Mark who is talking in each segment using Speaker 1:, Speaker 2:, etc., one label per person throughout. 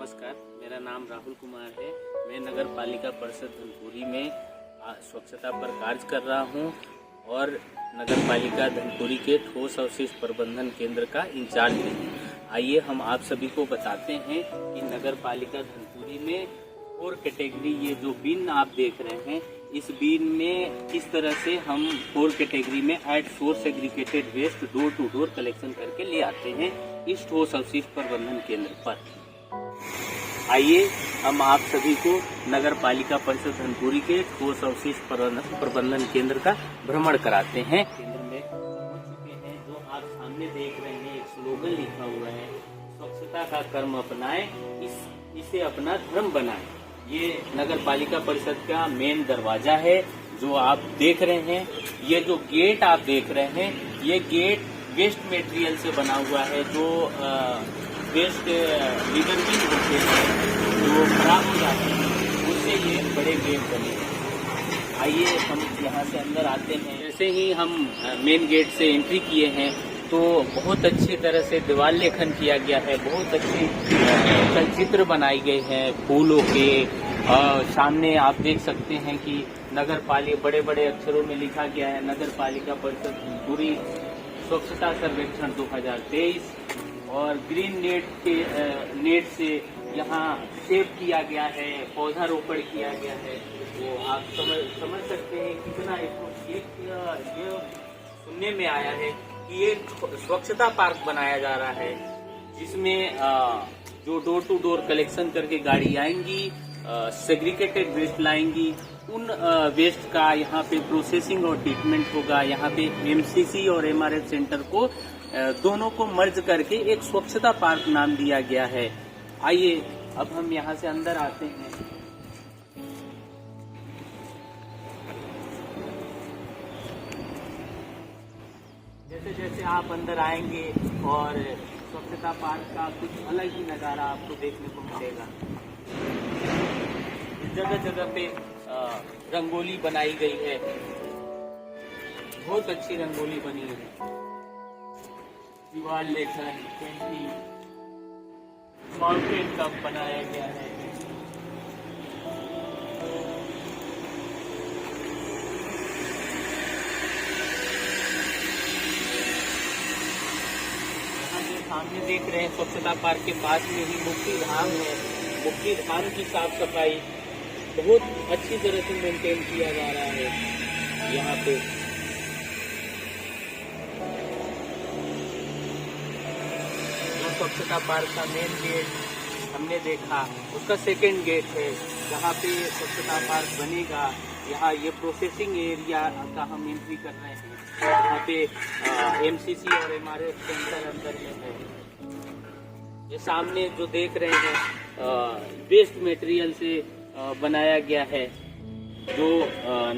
Speaker 1: नमस्कार, मेरा नाम राहुल कुमार है। मैं नगर पालिका परिषद धनपुरी में स्वच्छता पर कार्य कर रहा हूं और नगर पालिका धनपुरी के ठोस अवशिष्ट प्रबंधन केंद्र का इंचार्ज हूं। आइए हम आप सभी को बताते हैं कि नगर पालिका धनपुरी में 4 कैटेगरी, ये जो बिन आप देख रहे हैं, इस बिन में किस तरह से हम 4 कैटेगरी में at source aggregated waste door to door collection करके ले आते हैं इस ठोस अवशिष्ट प्रबंधन केंद्र पर। आइए हम आप सभी को नगर पालिका परिषद धनपुरी के ठोस अवशिष्ट प्रबंधन केंद्र का भ्रमण कराते हैं। केंद्र में पहुंच चुके हैं। जो आप सामने देख रहे हैं, एक स्लोगन लिखा हुआ है, स्वच्छता का कर्म अपनाएं, इसे अपना धर्म बनाएं। ये नगर पालिका परिषद का मेन दरवाजा है जो आप देख रहे हैं। ये जो गेट आप देख रहे हैं, ये गेट वेस्ट मटेरियल से बना हुआ है। जो वेस्ट लीवर भी होते हैं जो खराब हो जाते हैं, उससे ये बड़े गेट बने हैं। आइए हम यहाँ से अंदर आते हैं। जैसे ही हम मेन गेट से एंट्री किए हैं तो बहुत अच्छी तरह से दीवार लेखन किया गया है। बहुत अच्छी चलचित्र बनाई गई है फूलों के। सामने आप देख सकते हैं कि नगर पालिका बड़े बड़े अक्षरों में लिखा गया है, नगर पालिका परिषद धनपुरी स्वच्छता सर्वेक्षण 2023। और ग्रीन नेट से यहाँ सेव किया गया है, पौधारोपण किया गया है। वो आप समझ सकते हैं कितना इसको ये सुनने में आया है कि ये स्वच्छता पार्क बनाया जा रहा है, जिसमें जो डोर टू डोर कलेक्शन करके गाड़ी आएंगी, सेग्रीगेटेड वेस्ट लाएंगी, उन वेस्ट का यहाँ पे प्रोसेसिंग और ट्रीटमेंट होगा। यहाँ पे एमसीसी और एमआरएफ सेंटर को दोनों को मर्ज करके एक स्वच्छता पार्क नाम दिया गया है। आइए अब हम यहाँ से अंदर आते हैं। जैसे जैसे आप अंदर आएंगे और स्वच्छता पार्क का कुछ अलग ही नजारा आपको देखने को मिलेगा। जगह जगह पे रंगोली बनाई गई है, बहुत अच्छी रंगोली बनी है। दीवार लेखन, पेंटिंग, माउंटेन कप बनाया गया है। यहाँ जो सामने देख रहे हैं, स्वच्छता पार्क के पास में ही मुक्ति धाम है। मुक्ति धाम की साफ सफाई बहुत अच्छी तरह से मेंटेन किया जा रहा है यहाँ पे। स्वच्छता पार्क का मेन गेट हमने देखा, उसका सेकेंड गेट है जहाँ पे स्वच्छता पार्क बनेगा। यहाँ ये प्रोसेसिंग एरिया का हम एंट्री कर रहे हैं। यहाँ पे एमसीसी और एमआरएफ सेंटर अंदर में है। ये सामने जो देख रहे हैं वेस्ट मटेरियल से बनाया गया है। जो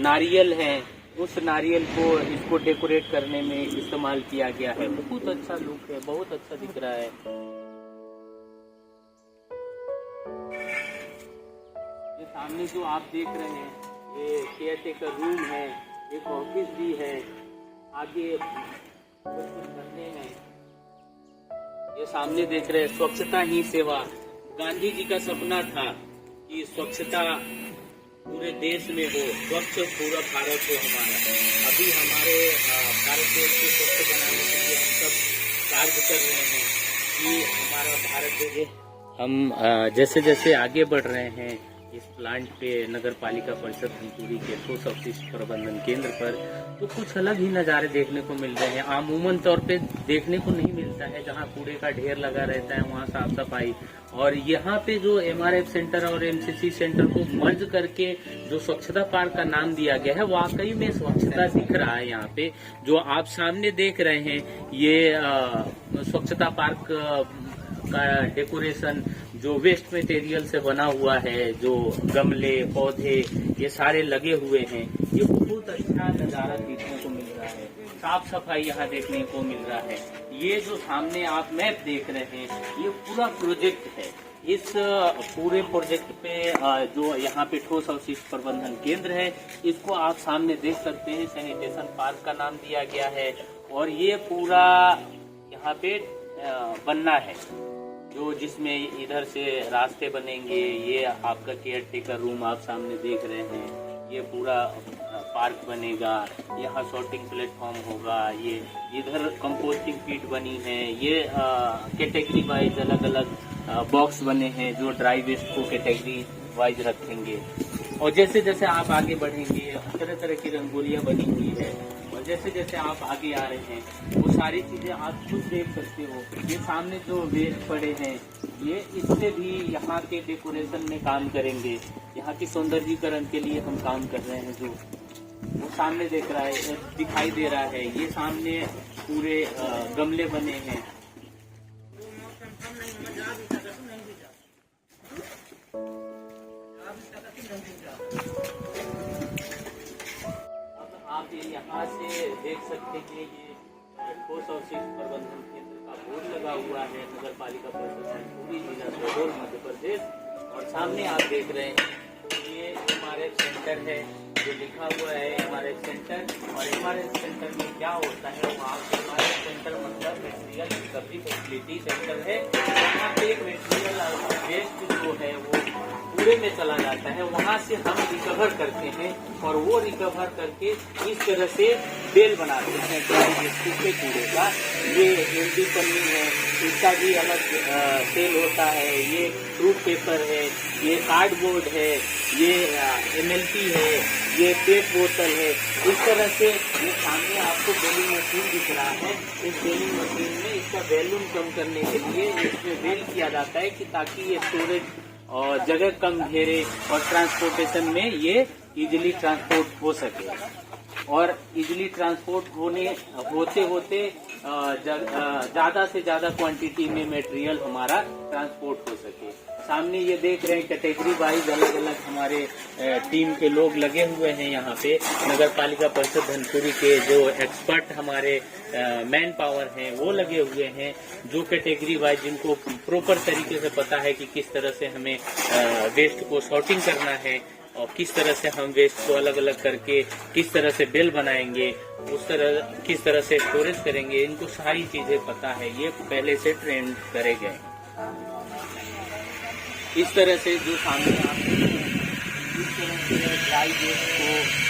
Speaker 1: नारियल है, उस नारियल को इसको डेकोरेट करने में इस्तेमाल किया गया है। बहुत अच्छा लुक है, बहुत अच्छा दिख रहा है। ये सामने जो आप देख रहे हैं, ये केयर टेकर रूम है, एक ऑफिस भी है। आगे कुछ करने हैं। ये सामने देख रहे हैं स्वच्छता ही सेवा। गांधी जी का सपना था कि स्वच्छता पूरे देश में हो, स्वच्छ पूरा भारत हो हमारा। अभी हमारे भारत देश को स्वच्छ बनाने के लिए हम सब कार्य कर रहे हैं कि हमारा भारत देश। हम जैसे जैसे आगे बढ़ रहे हैं इस प्लांट पे, नगर पालिका परिषद धनपुरी के ठोस अवशिष्ट प्रबंधन केंद्र पर, तो कुछ अलग ही नज़ारे देखने को मिल रहे हैं। अमूमन तौर पे देखने को नहीं मिलता है। जहाँ कूड़े का ढेर लगा रहता है वहाँ साफ सफाई, और यहाँ पे जो एमआरएफ सेंटर और एमसीसी सेंटर को मर्ज करके जो स्वच्छता पार्क का नाम दिया गया है, वाकई में स्वच्छता दिख रहा है। यहाँ पे जो आप सामने देख रहे हैं, ये स्वच्छता पार्क का डेकोरेशन जो वेस्ट मटेरियल से बना हुआ है, जो गमले पौधे ये सारे लगे हुए हैं, ये बहुत अच्छा नज़ारा देखने को मिल रहा है। साफ सफाई यहाँ देखने को मिल रहा है। ये जो सामने आप मैप देख रहे हैं, ये पूरा प्रोजेक्ट है। इस पूरे प्रोजेक्ट पे जो यहाँ पे ठोस अवशिष्ट प्रबंधन केंद्र है, इसको आप सामने देख सकते हैं। सैनिटेशन पार्क का नाम दिया गया है और ये पूरा यहाँ पे बनना है। जो जिसमें इधर से रास्ते बनेंगे, ये आपका केयर टेकर रूम आप सामने देख रहे हैं, ये पूरा पार्क बनेगा, यहाँ शॉर्टिंग प्लेटफॉर्म होगा, ये इधर कंपोस्टिंग पीट बनी है, ये कैटेगरी वाइज अलग अलग बॉक्स बने हैं जो ड्राई वेस्ट को कैटेगरी वाइज रखेंगे। और जैसे जैसे आप आगे बढ़ेंगे तरह तरह की रंगोलियाँ बनी हुई है, और जैसे जैसे आप आगे आ रहे हैं वो सारी चीजें आप खुद देख सकते हो। ये सामने जो वेस्ट पड़े हैं ये इससे भी यहाँ के डेकोरेशन में काम करेंगे, यहाँ की सौंदर्यीकरण के लिए हम काम कर रहे हैं। जो वो सामने देख रहा है दिखाई दे रहा है, ये सामने पूरे गमले बने हैं। अब आप यहाँ से देख सकते हैं ये ठोस अवशिष्ट प्रबंधन केंद्र का बोर्ड लगा हुआ है, नगर पालिका परिषद पूरी जिला शहडोल मध्य प्रदेश। और सामने आप देख रहे हैं ये MRF सेंटर है, जो लिखा हुआ है MRF सेंटर। और MRF सेंटर में क्या होता है, वहाँ MRF सेंटर मतलब मटेरियल रिकवरी फैसिलिटी सेंटर है। यहाँ पे मटेरियल वेस्ट जो है वो कूड़े में चला जाता है, वहाँ से हम रिकवर करते हैं और वो रिकवर करके इस तरह से बेल बनाते हैं ड्राई वेस्ट के कूड़े का। ये एमडी पन्नी है, इसका भी अलग सेल होता है, ये फ्रूट पेपर है, ये कार्डबोर्ड है, ये MLP है, ये पेट बोतल है। इस तरह से ये सामने आपको बेलिंग मशीन दिख रहा है, इस बेलिंग मशीन में इसका वैल्यूम कम करने के लिए इसमें बेल किया जाता है कि ताकि ये स्टोरेज और जगह कम घेरे और ट्रांसपोर्टेशन में ये इजीली ट्रांसपोर्ट हो सके। और इजीली ट्रांसपोर्ट होते होते ज्यादा से ज्यादा क्वांटिटी में मटेरियल हमारा ट्रांसपोर्ट हो सके। सामने ये देख रहे हैं कैटेगरी वाइज अलग अलग हमारे टीम के लोग लगे हुए हैं। यहाँ पे नगर पालिका परिषद धनपुरी के जो एक्सपर्ट हमारे मैन पावर हैं वो लगे हुए हैं, जो कैटेगरी वाइज जिनको प्रॉपर तरीके से पता है कि किस तरह से हमें वेस्ट को सॉर्टिंग करना है और किस तरह से हम वेस्ट को अलग अलग करके किस तरह से बेल बनाएंगे, उस तरह किस तरह से स्टोरेज करेंगे, इनको सारी चीजें पता है, ये पहले से ट्रेन करे गए। इस तरह से जो सामने आप इस तरह से ड्राई वेस्ट को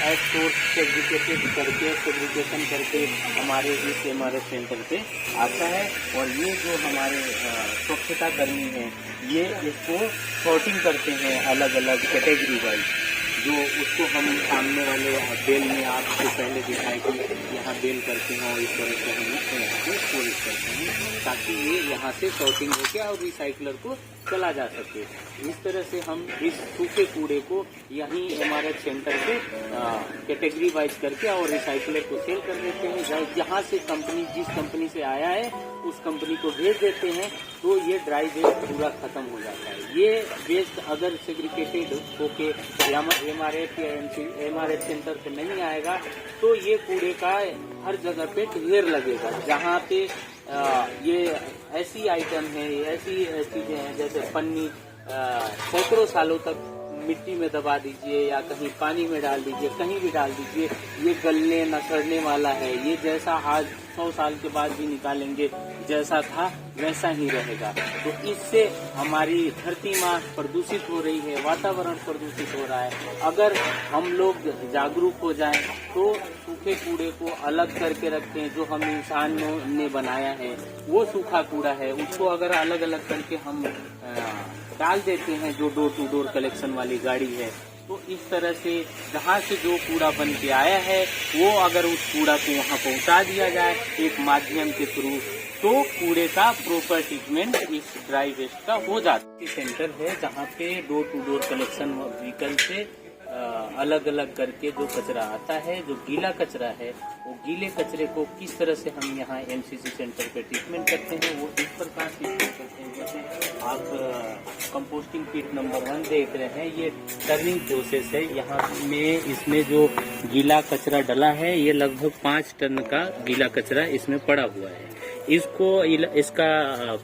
Speaker 1: एज सोर्स सेग्रीगेशन करके हमारे इस MRF सेंटर पे आता है। और ये जो हमारे स्वच्छता कर्मी हैं ये इसको सॉर्टिंग करते हैं अलग अलग कैटेगरी वाइज, जो उसको हम सामने वाले बेल में आपको पहले दिखाए कि यहाँ बेल करते हैं और इस तरह से हम यहाँ पे स्टोरेज करते हैं ताकि ये यहाँ से सॉर्टिंग होकर और रिसाइकलर को चला जा सके। इस तरह से हम इस सूखे कूड़े को यहीं MRF सेंटर पे कैटेगरी वाइज करके और रिसाइकलर को सेल कर देते हैं। जहाँ से कंपनी जिस कंपनी से आया है उस कंपनी को भेज देते हैं, तो ये ड्राई वेस्ट पूरा खत्म हो जाता है। ये वेस्ट अगर सेग्रीगेटेड होके MRF सेंटर पे नहीं आएगा तो ये कूड़े का हर जगह पे ढेर लगेगा। जहाँ पे ये ऐसी आइटम है, ऐसी चीजें हैं जैसे पन्नी सैकड़ों सालों तक मिट्टी में दबा दीजिए या कहीं पानी में डाल दीजिए, कहीं भी डाल दीजिए, ये गलने न सड़ने वाला है। ये जैसा आज 100 साल के बाद भी निकालेंगे जैसा था वैसा ही रहेगा। तो इससे हमारी धरती माँ प्रदूषित हो रही है, वातावरण प्रदूषित हो रहा है। अगर हम लोग जागरूक हो जाएं तो सूखे कूड़े को अलग करके रखें, जो हम इंसानों ने बनाया है वो सूखा कूड़ा है, उसको अगर अलग अलग करके हम डाल देते हैं जो डोर टू डोर कलेक्शन वाली गाड़ी है, तो इस तरह से जहाँ से जो कूड़ा बन के आया है वो अगर उस कूड़ा को वहाँ पहुँचा दिया जाए एक माध्यम के थ्रू, तो कूड़े का प्रॉपर ट्रीटमेंट इस ड्राई वेस्ट का हो जाता है। सेंटर है जहाँ पे door to door collection vehicle से अलग अलग करके जो कचरा आता है, जो गीला कचरा है, वो गीले कचरे को किस तरह से हम यहाँ MCC सेंटर पे ट्रीटमेंट करते हैं वो इस प्रकार ट्रीटमेंट करते हैं। जैसे आप कंपोस्टिंग किट नंबर 1 देख रहे हैं, ये टर्निंग प्रोसेस है। यहाँ में इसमें जो गीला कचरा डला है ये लगभग 5 टन का गीला कचरा इसमें पड़ा हुआ है। इसका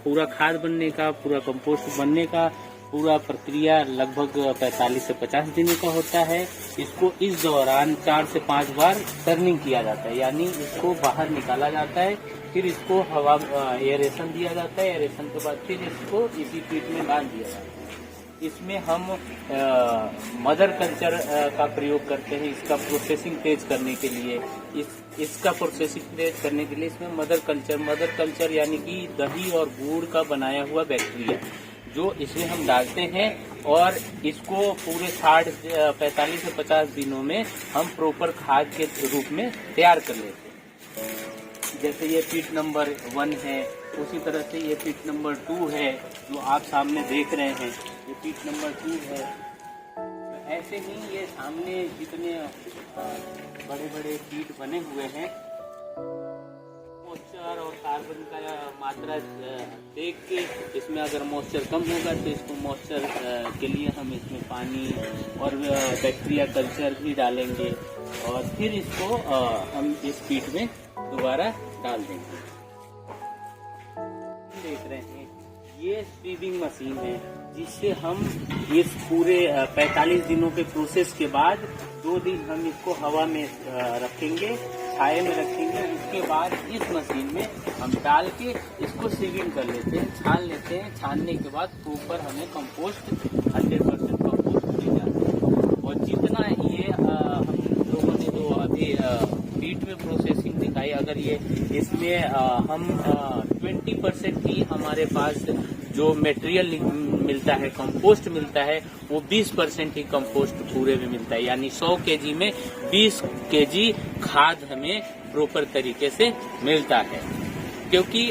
Speaker 1: पूरा खाद बनने का, पूरा कंपोस्ट बनने का पूरा प्रक्रिया लगभग 45 से 50 दिनों का होता है। इसको इस दौरान 4 से 5 बार टर्निंग किया जाता है, यानी इसको बाहर निकाला जाता है, फिर इसको हवा एयरेशन दिया जाता है। एयरेशन के बाद फिर इसको इसी पीट में डाल दिया जाता है। इसमें हम मदर कल्चर का प्रयोग करते हैं इसका प्रोसेसिंग तेज करने के लिए। इसका प्रोसेसिंग तेज करने के लिए इसमें मदर कल्चर यानी कि दही और गुड़ का बनाया हुआ बैक्टीरिया जो इसमें हम डालते हैं, और इसको पूरे 45 से 50 दिनों में हम प्रॉपर खाद के रूप में तैयार कर लेते हैं। जैसे ये पीट नंबर 1 है, उसी तरह से ये पीट नंबर 2 है जो आप सामने देख रहे हैं, ये पीट नंबर 2 है। तो ऐसे ही ये सामने जितने बड़े बड़े पीट बने हुए हैं, मॉइस्चर और कार्बन का मात्रा देख के इसमें अगर मॉइस्चर कम होगा तो इसको मॉइस्चर के लिए हम इसमें पानी और बैक्टीरिया कल्चर भी डालेंगे, और फिर इसको हम इस पीट में दोबारा डाल देंगे। देख रहे हैं ये स्वीविंग मशीन है जिससे हम इस पूरे 45 दिनों के प्रोसेस के बाद 2 दिन हम इसको हवा में रखेंगे, छाये में रखेंगे। उसके बाद इस मशीन में हम डाल के इसको सीविंग कर लेते हैं, छान लेते हैं। छानने के बाद ऊपर हमें कंपोस्ट 100% कंपोस्ट मिल जाता है। और जितना ये हम लोगों ने जो अभी पीट में प्रोसेसिंग दिखाई, अगर ये इसमें हम 20% ही हमारे पास जो मटेरियल मिलता है, कंपोस्ट मिलता है, वो 20% ही कंपोस्ट पूरे में मिलता है, यानी 100 केजी में 20 केजी खाद हमें प्रॉपर तरीके से मिलता है। क्योंकि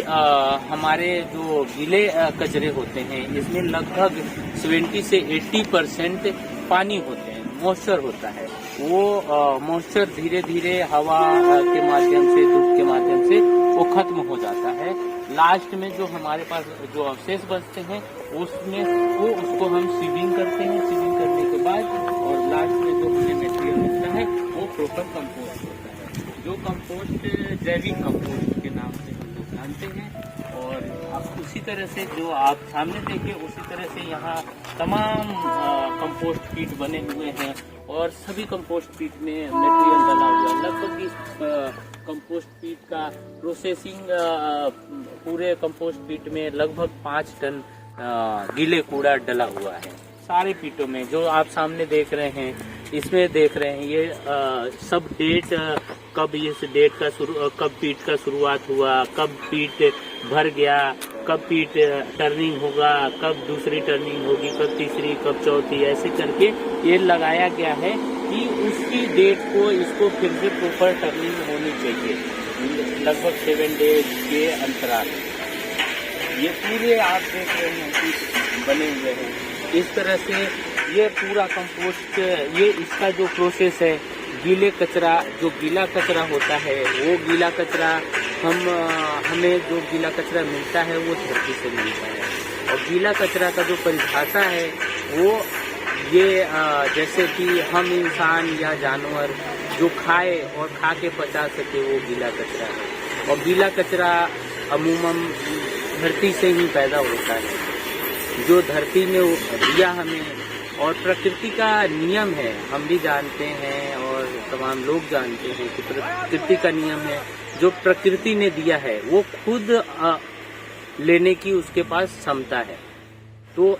Speaker 1: हमारे जो गीले कचरे होते हैं इसमें लगभग 70 से 80% पानी होते हैं, मॉइस्चर होता है। वो मॉइस्चर धीरे धीरे हवा के माध्यम से, धूप के माध्यम से वो खत्म हो जाता है। लास्ट में जो हमारे पास जो अवशेष बचते हैं उसमें वो उसको हम सीविंग करते हैं। सीविंग करने के बाद और लास्ट में जो हमें मटेरियल मिलता है वो प्रॉपर कंपोस्ट होता है, जो कंपोस्ट जैविक कंपोस्ट के नाम से हम लोग जानते हैं। और अब उसी तरह से जो आप सामने देखिए उसी तरह से यहाँ तमाम कंपोस्ट पीट बने हुए हैं, और सभी कंपोस्ट पीट में मटेरियल डला हुआ है। लगभग इस कंपोस्ट पीट का प्रोसेसिंग पूरे कंपोस्ट पीट में लगभग 5 टन गीले कूड़ा डला हुआ है। सारे पीटों में जो आप सामने देख रहे हैं, इसमें देख रहे हैं ये सब डेट, कब इस डेट का कब पीट का शुरुआत हुआ, कब पीट भर गया, कब पीट टर्निंग होगा, कब दूसरी टर्निंग होगी, कब तीसरी, कब चौथी, ऐसे करके ये लगाया गया है कि उसकी डेट को इसको फिर से प्रॉपर टर्निंग होनी चाहिए, लगभग 7 डेज के अंतराल। ये पूरे आप देख रहे हैं कि बने हुए हैं इस तरह से। ये पूरा कंपोस्ट, ये इसका जो प्रोसेस है, गीले कचरा, जो गीला कचरा होता है वो गीला कचरा हमें जो गीला कचरा मिलता है वो धरती से मिलता है। और गीला कचरा का जो परिभाषा है वो ये जैसे कि हम इंसान या जानवर जो खाए और खा के पचा सके वो गीला कचरा है। और गीला कचरा अमूमन धरती से ही पैदा होता है, जो धरती ने दिया हमें। और प्रकृति का नियम है, हम भी जानते हैं और तमाम लोग जानते हैं कि प्रकृति का नियम है, जो प्रकृति ने दिया है वो खुद लेने की उसके पास क्षमता है। तो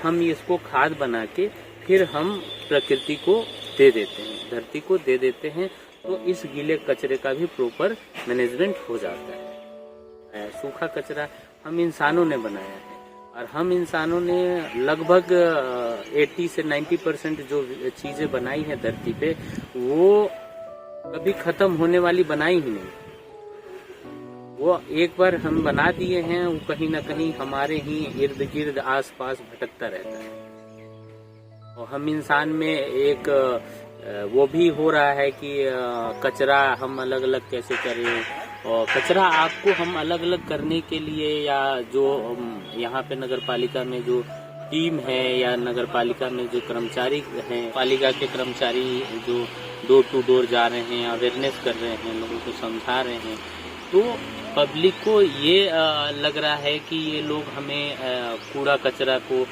Speaker 1: हम इसको खाद बना के फिर हम प्रकृति को दे देते हैं, धरती को दे देते हैं, तो इस गीले कचरे का भी प्रॉपर मैनेजमेंट हो जाता है। सूखा कचरा हम इंसानों ने बनाया है, और हम इंसानों ने लगभग 80 से 90% जो चीजें बनाई हैं धरती पे वो कभी खत्म होने वाली बनाई ही नहीं। वो एक बार हम बना दिए हैं, वो कहीं ना कहीं हमारे ही इर्द गिर्द आस पास भटकता रहता है। और हम इंसान में एक वो भी हो रहा है कि कचरा हम अलग अलग कैसे करें, और कचरा आपको हम अलग अलग करने के लिए, या जो यहाँ पे नगर पालिका में जो टीम है या नगर पालिका में जो कर्मचारी हैं, पालिका के कर्मचारी जो डोर टू डोर जा रहे हैं, अवेयरनेस कर रहे हैं, लोगों को समझा रहे हैं, तो पब्लिक को ये लग रहा है कि ये लोग हमें कूड़ा कचरा को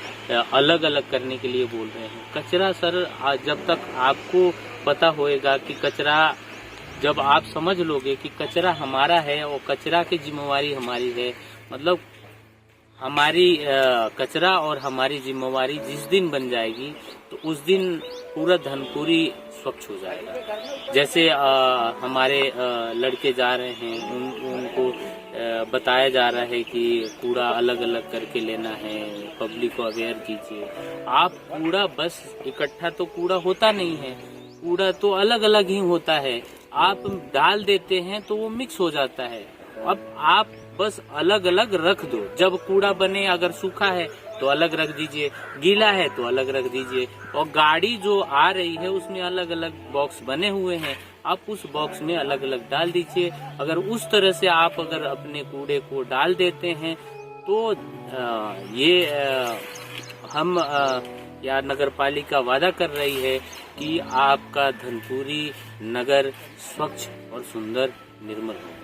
Speaker 1: अलग अलग करने के लिए बोल रहे हैं। कचरा सर जब तक आपको पता होएगा कि कचरा, जब आप समझ लोगे कि कचरा हमारा है और कचरा की जिम्मेवारी हमारी है, मतलब हमारी कचरा और हमारी जिम्मेवारी जिस दिन बन जाएगी तो उस दिन पूरा धनपुरी स्वच्छ हो जाएगा। जैसे हमारे लड़के जा रहे हैं, उनको बताया जा रहा है कि कूड़ा अलग अलग करके लेना है, पब्लिक को अवेयर कीजिए। आप कूड़ा बस इकट्ठा तो कूड़ा होता नहीं है, कूड़ा तो अलग अलग ही होता है। आप डाल देते हैं तो वो मिक्स हो जाता है। अब आप बस अलग अलग रख दो। जब कूड़ा बने, अगर सूखा है तो अलग रख दीजिए, गीला है तो अलग रख दीजिए। और गाड़ी जो आ रही है उसमें अलग अलग बॉक्स बने हुए हैं, आप उस बॉक्स में अलग अलग डाल दीजिए। अगर उस तरह से आप अगर अपने कूड़े को डाल देते हैं तो हम या नगर पालिका वादा कर रही है कि आपका धनपुरी नगर स्वच्छ और सुंदर निर्मल हो।